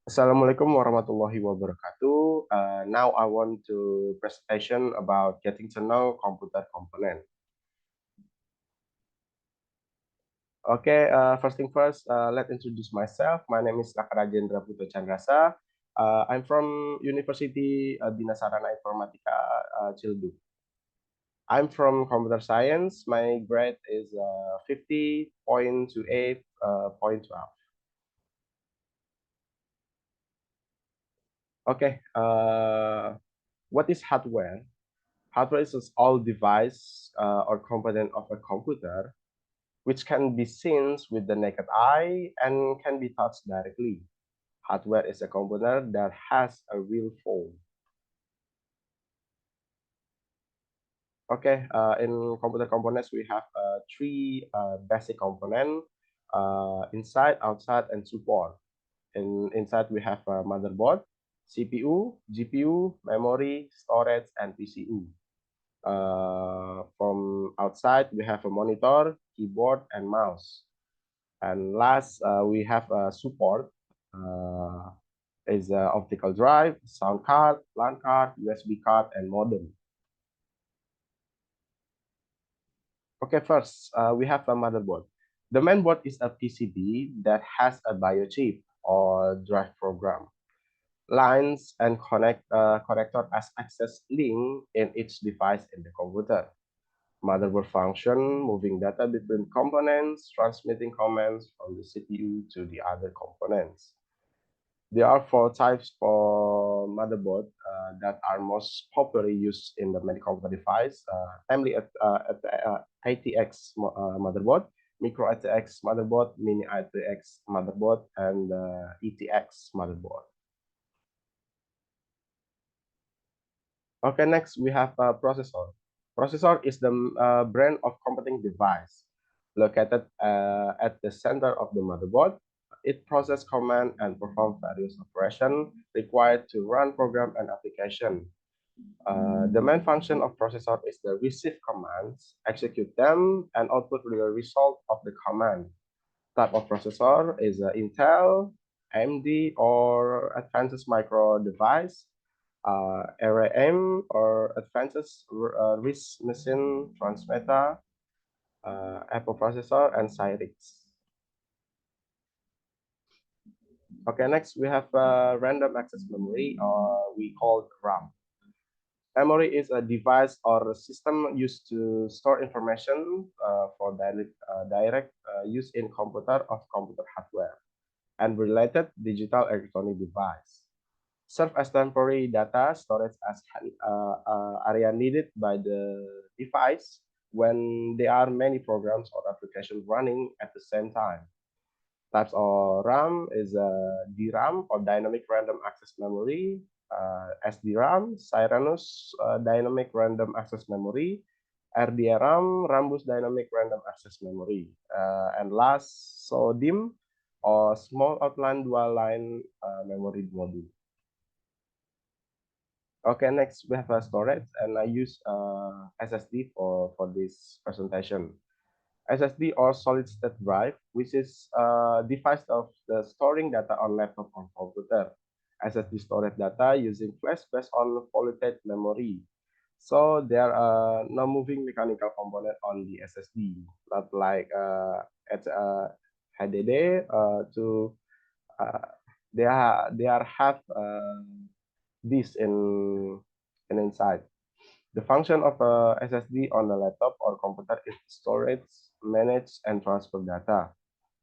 Assalamualaikum warahmatullahi wabarakatuh. Now I want to presentation about getting to know computer component. Okay, first thing first, let's introduce myself. My name is Rakarajendra Putra Chandrasa. I'm from University Dina Sarana Informatika, Cildu. I'm from computer science. My grade is 50.28.12. Okay, what is hardware? Hardware is all device or component of a computer which can be seen with the naked eye and can be touched directly. Hardware is a component that has a real form. Okay, in computer components, we have three basic components, inside, outside, and support. Inside, we have a motherboard, CPU, GPU, memory, storage, and PCU. From outside, we have a monitor, keyboard, and mouse. And last, we have a support, uh, is a optical drive, sound card, LAN card, USB card, and modem. Okay, first, we have a motherboard. The main board is a PCB that has a BIOS chip or drive program, lines, and connector as access link in each device in the computer. Motherboard function, moving data between components, transmitting commands from the CPU to the other components. There are four types for motherboard that are most popularly used in the many computer device, namely ATX motherboard, micro ATX motherboard, mini ATX motherboard, and ETX motherboard. Okay, next we have a processor. Processor is the brand of computing device located at the center of the motherboard. It processes command and perform various operations required to run program and application. The main function of processor is to receive commands, execute them, and output the result of the command. Type of processor is Intel, AMD, or Advanced Micro Device, RAM or Advanced RISC Machine Transmitter, Apple processor, and Cyrix. Okay, next we have random access memory, or we call RAM. Memory is a device or a system used to store information for direct use in computer of computer hardware and related digital electronic device. Serve as temporary data storage as area needed by the device when there are many programs or applications running at the same time. Types of RAM is DRAM or dynamic random access memory, SDRAM, Cyrano's dynamic random access memory, RDRAM, Rambus dynamic random access memory, and last SODIMM or small outline dual line memory module. Okay, next we have a storage, and I use SSD for this presentation. SSD or solid state drive, which is a device of the storing data on laptop or computer. SSD storage data using flash based on volatile memory. So there are no moving mechanical component on the SSD, not like at HDD to uh, they are have this in inside. The function of a SSD on a laptop or computer is storage, manage, and transfer data.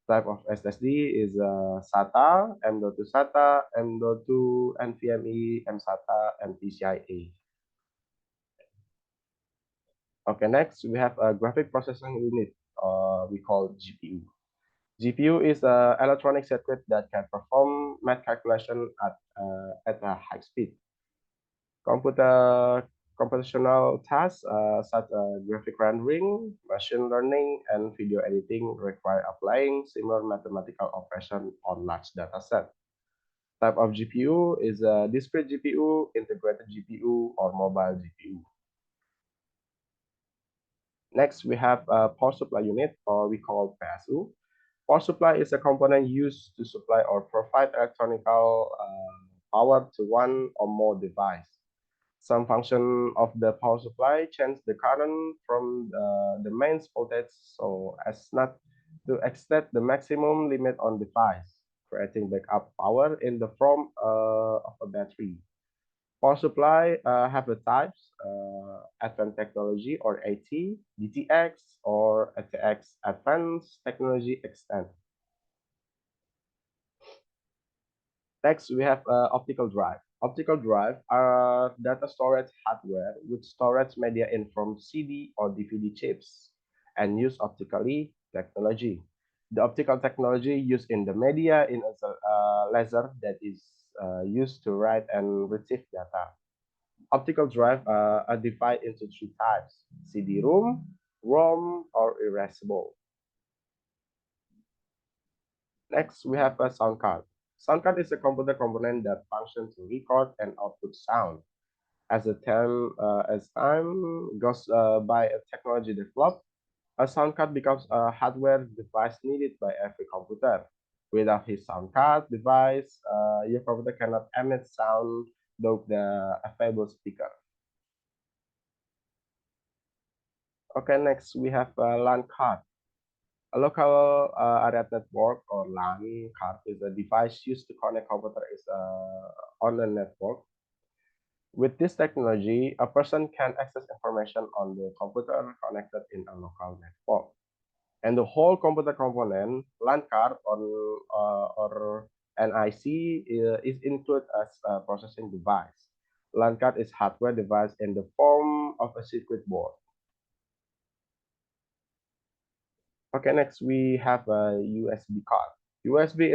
Type of SSD is SATA, M.2 SATA, M.2 NVMe, mSATA, and PCIe. Okay, next we have a graphic processing unit, we call GPU. GPU is an electronic circuit that can perform math calculation at a high speed. Computer computational tasks such as graphic rendering, machine learning, and video editing require applying similar mathematical operation on large data set. Type of GPU is a discrete GPU, integrated GPU, or mobile GPU. Next, we have a power supply unit, or we call PSU. Power supply is a component used to supply or provide electrical power to one or more device. Some function of the power supply change the current from the mains voltage so as not to exceed the maximum limit on device, creating backup power in the form of a battery. Power supply have the types Advanced Technology or AT, DTX, or ATX Advanced Technology Extend. Next, we have optical drive. Optical drive are data storage hardware with storage media in from CD or DVD chips and use optically technology. The optical technology used in the media in a laser that is used to write and receive data. Optical drive are divided into three types: CD-ROM, ROM, or erasable. Next, we have a sound card. Sound card is a computer component that functions to record and output sound. As time goes by, a technology develops, a sound card becomes a hardware device needed by every computer. Without his sound card device, your computer cannot emit sound through the available speaker. Okay, next we have a LAN card. A local area network or LAN card is a device used to connect computers on a network. With this technology, a person can access information on the computer connected in a local network. And the whole computer component, LAN card or NIC, is included as a processing device. LAN card is hardware device in the form of a circuit board. Okay, next we have a USB card. USB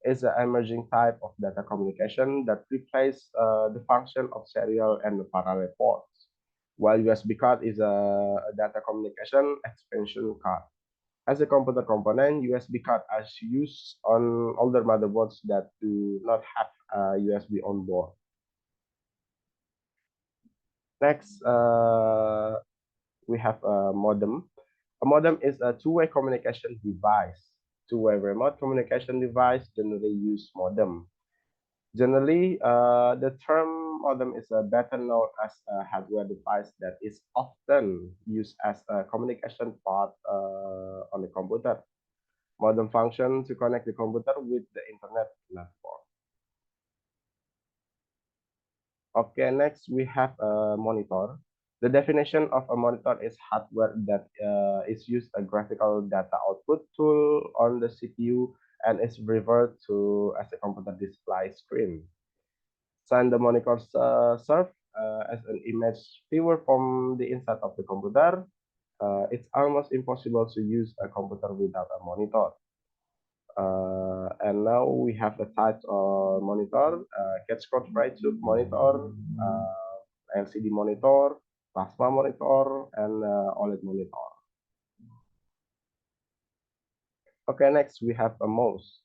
is an emerging type of data communication that replaces the function of serial and parallel ports, while USB card is a data communication expansion card. As a computer component, USB card is used on older motherboards that do not have USB on board. Next, we have a modem. A modem is a two-way communication device. Two-way remote communication device generally use modem. Generally, the term modem is better known as a hardware device that is often used as a communication part on the computer. Modem function to connect the computer with the internet network. Okay, next we have a monitor. The definition of a monitor is hardware that is used a graphical data output tool on the CPU and is referred to as a computer display screen. Since the monitors serve as an image viewer from the inside of the computer, it's almost impossible to use a computer without a monitor. And now we have the types of monitor, Catchcode Fry Tube monitor, LCD monitor, plasma monitor, and OLED monitor. Okay, next we have a mouse.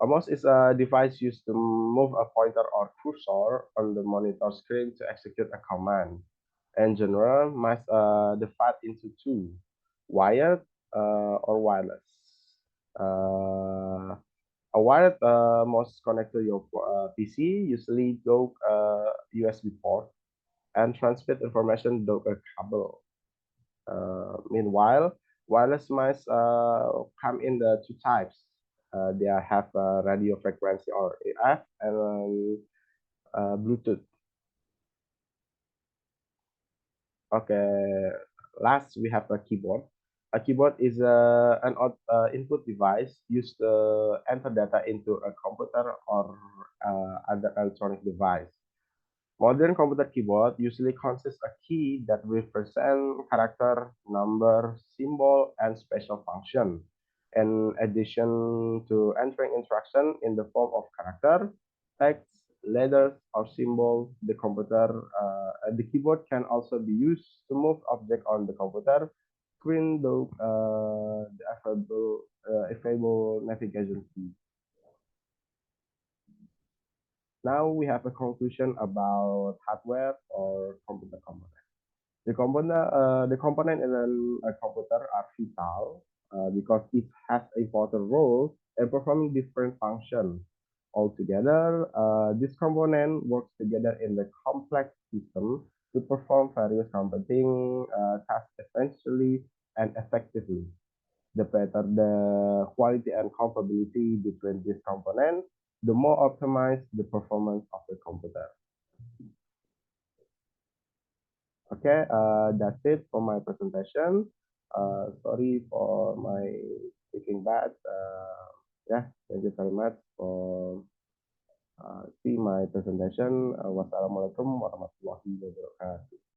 A mouse is a device used to move a pointer or cursor on the monitor screen to execute a command. In general, mice are divided into two, wired or wireless. A wired mouse connect to your PC, usually through a USB port, and transmit information through a cable. Meanwhile, wireless mice come in the two types. They have radio frequency or AF and Bluetooth. Okay, last we have a keyboard. A keyboard is an input device used to enter data into a computer or other electronic device. Modern computer keyboard usually consists a key that represent character, number, symbol, and special function. In addition to entering instruction in the form of character, text, letters, or symbol, the keyboard can also be used to move object on the computer screen through the available navigation key. Now we have a conclusion about hardware or computer component. The component in a computer are vital. because it has important roles and performing different functions. Altogether, this component works together in the complex system to perform various competing tasks essentially and effectively. The better the quality and compatibility between these components, the more optimized the performance of the computer. Okay, that's it for my presentation. Sorry for my speaking bad. Yeah, thank you very much for see my presentation. Wassalamualaikum warahmatullahi wabarakatuh.